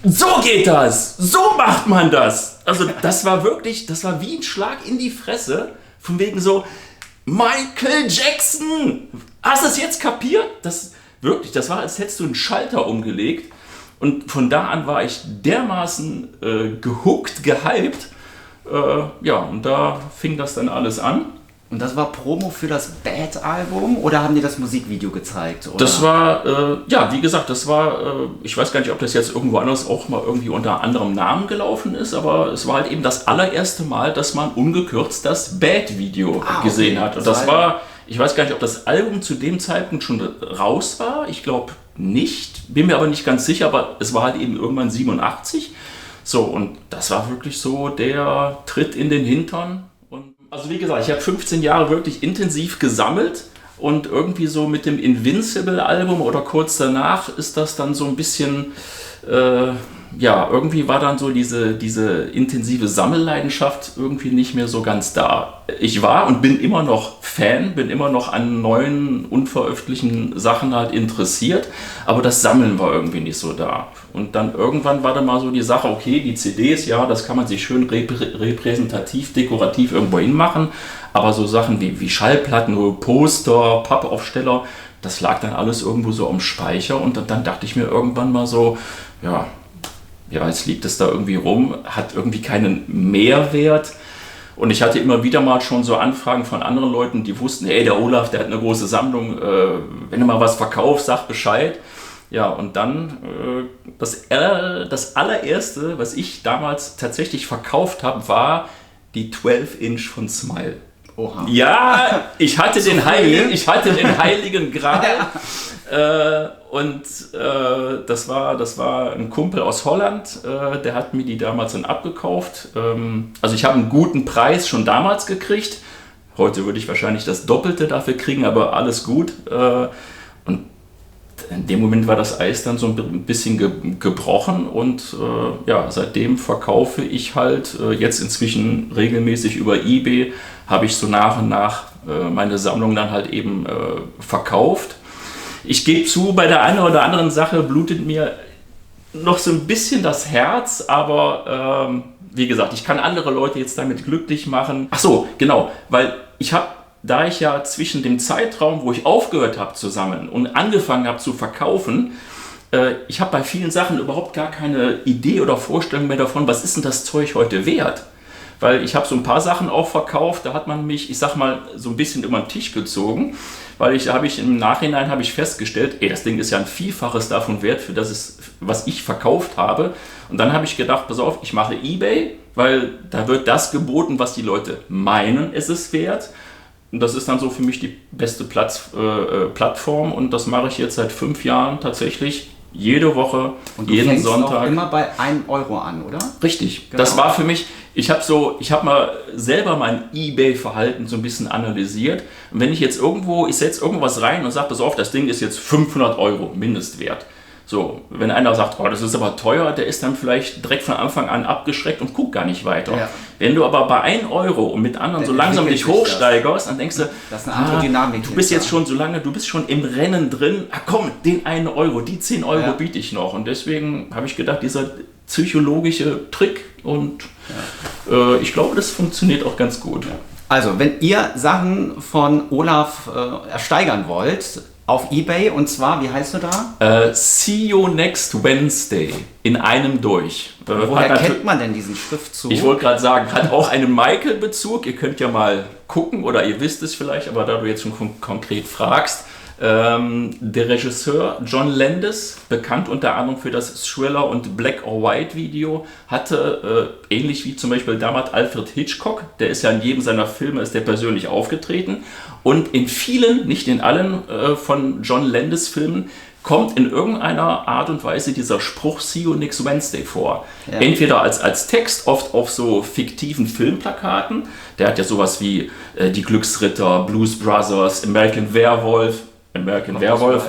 so geht das, so macht man das. Also das war wie ein Schlag in die Fresse, von wegen so, Michael Jackson, hast du es jetzt kapiert? Das war, als hättest du einen Schalter umgelegt. Und von da an war ich dermaßen gehuckt, gehypt. Ja, und da fing das dann alles an. Und das war Promo für das Bad-Album oder haben die das Musikvideo gezeigt? Oder? Das war, ja, wie gesagt, das war, ich weiß gar nicht, ob das jetzt irgendwo anders auch mal irgendwie unter anderem Namen gelaufen ist, aber es war halt eben das allererste Mal, dass man ungekürzt das Bad-Video gesehen hat. Und das war, ich weiß gar nicht, ob das Album zu dem Zeitpunkt schon raus war. Ich glaube nicht, bin mir aber nicht ganz sicher, aber es war halt eben irgendwann 87. So, und das war wirklich so der Tritt in den Hintern. Also wie gesagt, ich habe 15 Jahre wirklich intensiv gesammelt und irgendwie so mit dem Invincible-Album oder kurz danach ist das dann so ein bisschen, ja, irgendwie war dann so diese intensive Sammelleidenschaft irgendwie nicht mehr so ganz da. Ich war und bin immer noch Fan, bin immer noch an neuen, unveröffentlichten Sachen halt interessiert, aber das Sammeln war irgendwie nicht so da. Und dann irgendwann war dann mal so die Sache, okay, die CDs, ja, das kann man sich schön repräsentativ, dekorativ irgendwo hinmachen, aber so Sachen wie Schallplatten, Poster, Pappaufsteller, das lag dann alles irgendwo so am Speicher und dann dachte ich mir irgendwann mal so, ja, jetzt liegt es da irgendwie rum, hat irgendwie keinen Mehrwert. Und ich hatte immer wieder mal schon so Anfragen von anderen Leuten, die wussten, hey, der Olaf, der hat eine große Sammlung, wenn du mal was verkaufst, sag Bescheid. Ja, und dann das allererste, was ich damals tatsächlich verkauft habe, war die 12-Inch von Smile. Oha. Ja, ich hatte den Heiligen Gral. Das war ein Kumpel aus Holland, der hat mir die damals dann abgekauft. Also ich habe einen guten Preis schon damals gekriegt. Heute würde ich wahrscheinlich das Doppelte dafür kriegen, aber alles gut. Und in dem Moment war das Eis dann so ein bisschen gebrochen und ja, seitdem verkaufe ich halt jetzt inzwischen regelmäßig über eBay, habe ich so nach und nach meine Sammlung dann halt eben verkauft. Ich gebe zu, bei der einen oder anderen Sache blutet mir noch so ein bisschen das Herz, aber wie gesagt, ich kann andere Leute jetzt damit glücklich machen. Ach so, genau, weil da ich ja zwischen dem Zeitraum, wo ich aufgehört habe zu sammeln und angefangen habe zu verkaufen, ich habe bei vielen Sachen überhaupt gar keine Idee oder Vorstellung mehr davon, was ist denn das Zeug heute wert? Weil ich habe so ein paar Sachen auch verkauft, da hat man mich, ich sag mal, so ein bisschen über den Tisch gezogen, weil im Nachhinein habe ich festgestellt, das Ding ist ja ein Vielfaches davon wert, für das was ich verkauft habe. Und dann habe ich gedacht, pass auf, ich mache eBay, weil da wird das geboten, was die Leute meinen, es ist wert. Und das ist dann so für mich die beste Plattform und das mache ich jetzt seit 5 Jahren tatsächlich. Jede Woche, und du jeden Sonntag. Auch immer bei 1 Euro an, oder? Richtig. Genau. Das war für mich, ich habe mal selber mein eBay-Verhalten so ein bisschen analysiert. Und wenn ich setze irgendwas rein und sage, pass auf, das Ding ist jetzt 500 Euro Mindestwert. So, wenn einer sagt, oh, das ist aber teuer, der ist dann vielleicht direkt von Anfang an abgeschreckt und guckt gar nicht weiter. Ja. Wenn du aber bei 1 Euro und mit anderen so langsam dich hochsteigerst, dann denkst du, das ist eine andere Dynamik. Du bist jetzt schon so lange, du bist schon im Rennen drin, komm, den 1 Euro, die 10 Euro biete ich noch. Und deswegen habe ich gedacht, dieser psychologische Trick und ich glaube, das funktioniert auch ganz gut. Ja. Also, wenn ihr Sachen von Olaf ersteigern wollt, auf eBay, und zwar, wie heißt du da? See you next Wednesday, in einem durch. Woher kennt man denn diesen Schriftzug? Ich wollte gerade sagen, hat auch einen Michael-Bezug. Ihr könnt ja mal gucken, oder ihr wisst es vielleicht, aber da du jetzt schon konkret fragst. Der Regisseur John Landis, bekannt unter anderem für das Thriller- und Black or White Video, hatte, ähnlich wie zum Beispiel damals Alfred Hitchcock, der ist ja in jedem seiner Filme, ist der persönlich aufgetreten, und in vielen, nicht in allen von John Landis Filmen, kommt in irgendeiner Art und Weise dieser Spruch See you next Wednesday vor. Ja. Entweder als Text, oft auf so fiktiven Filmplakaten, der hat ja sowas wie Die Glücksritter, Blues Brothers, American Werewolf,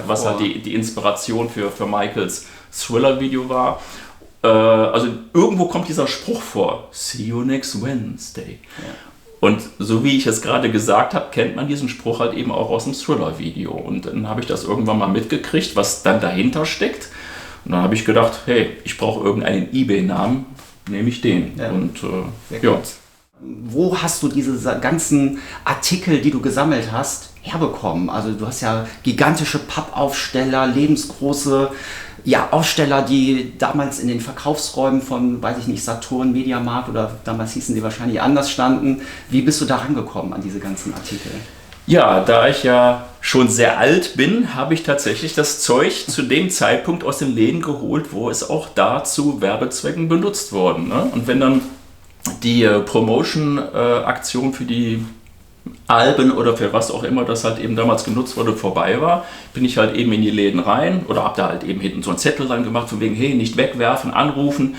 was halt die Inspiration für Michaels Thriller-Video war. Also irgendwo kommt dieser Spruch vor, See you next Wednesday. Ja. Und so wie ich es gerade gesagt habe, kennt man diesen Spruch halt eben auch aus dem Thriller-Video. Und dann habe ich das irgendwann mal mitgekriegt, was dann dahinter steckt. Und dann habe ich gedacht, hey, ich brauche irgendeinen eBay-Namen, nehme ich den. Ja. Und ja. Wo hast du diese ganzen Artikel, die du gesammelt hast, herbekommen? Also du hast ja gigantische Pappaufsteller, lebensgroße Aussteller, die damals in den Verkaufsräumen von, weiß ich nicht, Saturn, Mediamarkt oder damals hießen die wahrscheinlich anders standen. Wie bist du da rangekommen an diese ganzen Artikel? Ja, da ich ja schon sehr alt bin, habe ich tatsächlich das Zeug zu dem Zeitpunkt aus den Läden geholt, wo es auch da zu Werbezwecken benutzt worden. Ne? Und wenn dann die Promotion-Aktion für die Alben oder für was auch immer das halt eben damals genutzt wurde, vorbei war, bin ich halt eben in die Läden rein oder habe da halt eben hinten so einen Zettel rein gemacht, von wegen, hey, nicht wegwerfen, anrufen.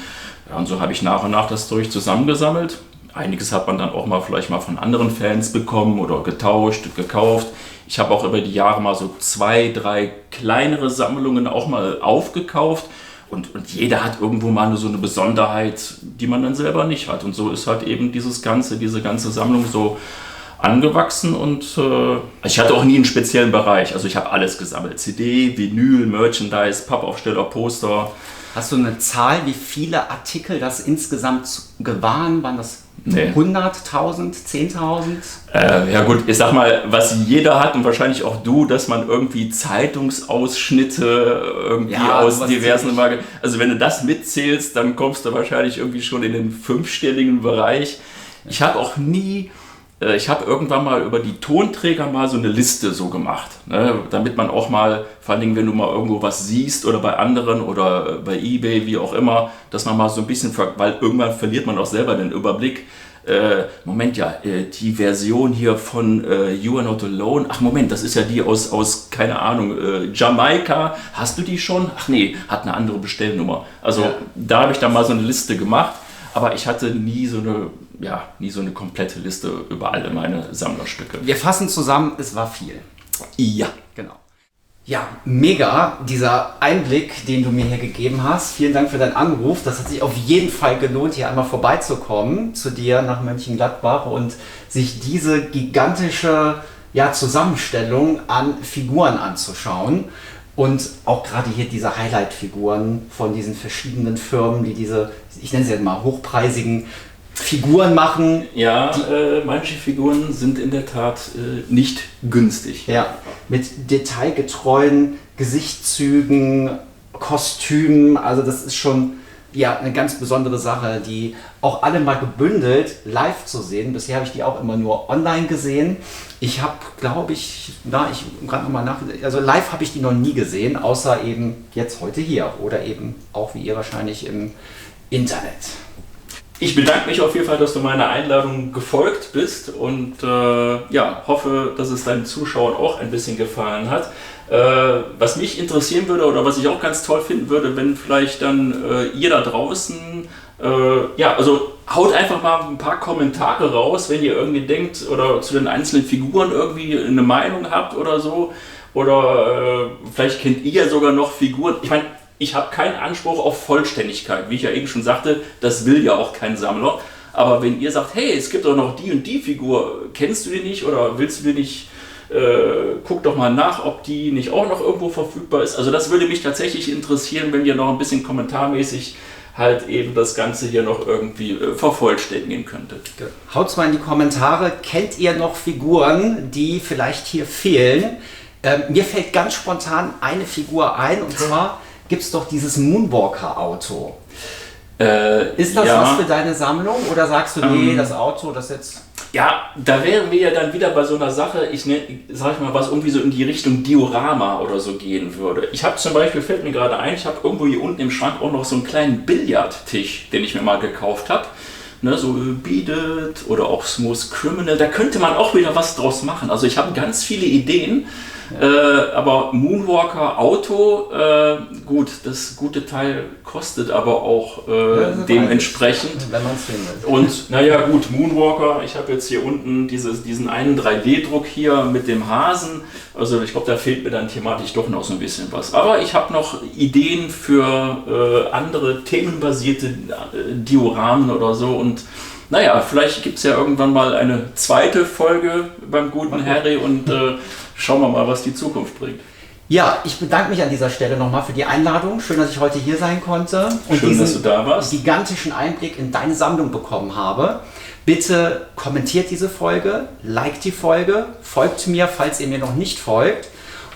Ja, und so habe ich nach und nach das Zeug zusammengesammelt. Einiges hat man dann auch mal vielleicht mal von anderen Fans bekommen oder getauscht, gekauft. Ich habe auch über die Jahre mal so 2, 3 kleinere Sammlungen auch mal aufgekauft. Und jeder hat irgendwo mal so eine Besonderheit, die man dann selber nicht hat. Und so ist halt eben diese ganze Sammlung so angewachsen. Und ich hatte auch nie einen speziellen Bereich. Also ich habe alles gesammelt. CD, Vinyl, Merchandise, Pappaufsteller, Poster. Hast du eine Zahl, wie viele Artikel das insgesamt waren? Waren das 100, 1000, 10.000? Ja gut, ich sag mal, was jeder hat und wahrscheinlich auch du, dass man irgendwie Zeitungsausschnitte irgendwie aus diversen Magazinen, also wenn du das mitzählst, dann kommst du wahrscheinlich irgendwie schon in den 5-stelligen Bereich. Ich habe auch nie, ich habe irgendwann mal über die Tonträger mal so eine Liste so gemacht, ne, damit man auch mal, vor allen Dingen, wenn du mal irgendwo was siehst oder bei anderen oder bei eBay, wie auch immer, dass man mal so ein bisschen, weil irgendwann verliert man auch selber den Überblick. Moment, die Version hier von You Are Not Alone, ach Moment, das ist ja die aus keine Ahnung, Jamaika, hast du die schon? Ach nee, hat eine andere Bestellnummer. Also da habe ich dann mal so eine Liste gemacht, aber ich hatte nie so eine komplette Liste über alle meine Sammlerstücke. Wir fassen zusammen, es war viel. Ja. Genau. Ja, mega, dieser Einblick, den du mir hier gegeben hast. Vielen Dank für deinen Anruf. Das hat sich auf jeden Fall gelohnt, hier einmal vorbeizukommen zu dir nach Mönchengladbach und sich diese gigantische Zusammenstellung an Figuren anzuschauen. Und auch gerade hier diese Highlight-Figuren von diesen verschiedenen Firmen, die diese, ich nenne sie jetzt mal hochpreisigen Figuren machen. Ja, manche Figuren sind in der Tat nicht günstig. Ja, mit detailgetreuen Gesichtszügen, Kostümen, also das ist schon eine ganz besondere Sache, die auch alle mal gebündelt live zu sehen. Bisher habe ich die auch immer nur online gesehen. Ich habe, glaube ich, gerade nochmal also live habe ich die noch nie gesehen, außer eben jetzt heute hier oder eben auch wie ihr wahrscheinlich im Internet. Ich bedanke mich auf jeden Fall, dass du meiner Einladung gefolgt bist und hoffe, dass es deinen Zuschauern auch ein bisschen gefallen hat. Was mich interessieren würde oder was ich auch ganz toll finden würde, wenn vielleicht dann ihr da draußen, also haut einfach mal ein paar Kommentare raus, wenn ihr irgendwie denkt oder zu den einzelnen Figuren irgendwie eine Meinung habt oder so. Oder vielleicht kennt ihr sogar noch Figuren. Ich meine, Ich habe keinen Anspruch auf Vollständigkeit. Wie ich ja eben schon sagte, das will ja auch kein Sammler. Aber wenn ihr sagt, hey, es gibt doch noch die und die Figur, kennst du die nicht oder willst du die nicht, guck doch mal nach, ob die nicht auch noch irgendwo verfügbar ist. Also das würde mich tatsächlich interessieren, wenn ihr noch ein bisschen kommentarmäßig halt eben das Ganze hier noch irgendwie vervollständigen könntet. Haut's mal in die Kommentare, kennt ihr noch Figuren, die vielleicht hier fehlen? Mir fällt ganz spontan eine Figur ein, und zwar gibt es doch dieses Moonwalker-Auto. Ist das was für deine Sammlung oder sagst du, nee, das Auto, das jetzt... Ja, da wären wir ja dann wieder bei so einer Sache, sag ich mal, was irgendwie so in die Richtung Diorama oder so gehen würde. Ich habe zum Beispiel, fällt mir gerade ein, ich habe irgendwo hier unten im Schrank auch noch so einen kleinen Billardtisch, den ich mir mal gekauft habe. Ne, so Beat It oder auch Smooth Criminal, da könnte man auch wieder was draus machen. Also ich habe ganz viele Ideen, aber Moonwalker Auto, gut, das gute Teil kostet aber auch dementsprechend. Wenn man es findet. Und naja gut, Moonwalker, ich habe jetzt hier unten diesen einen 3D-Druck hier mit dem Hasen, also ich glaube, da fehlt mir dann thematisch doch noch so ein bisschen was. Aber ich habe noch Ideen für andere themenbasierte Dioramen oder so und naja, vielleicht gibt es ja irgendwann mal eine zweite Folge beim guten Harry und schauen wir mal, was die Zukunft bringt. Ja, ich bedanke mich an dieser Stelle nochmal für die Einladung. Schön, dass ich heute hier sein konnte und Schön, dass du da warst. Gigantischen Einblick in deine Sammlung bekommen habe. Bitte kommentiert diese Folge, liked die Folge, folgt mir, falls ihr mir noch nicht folgt.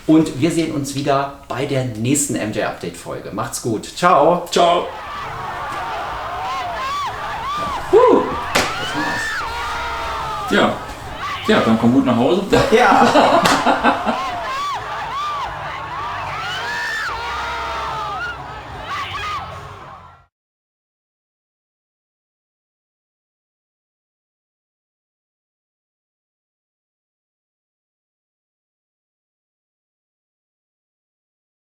Und wir sehen uns wieder bei der nächsten MJ Update Folge. Macht's gut. Ciao. Ciao. Ja, dann komm gut nach Hause. Ja.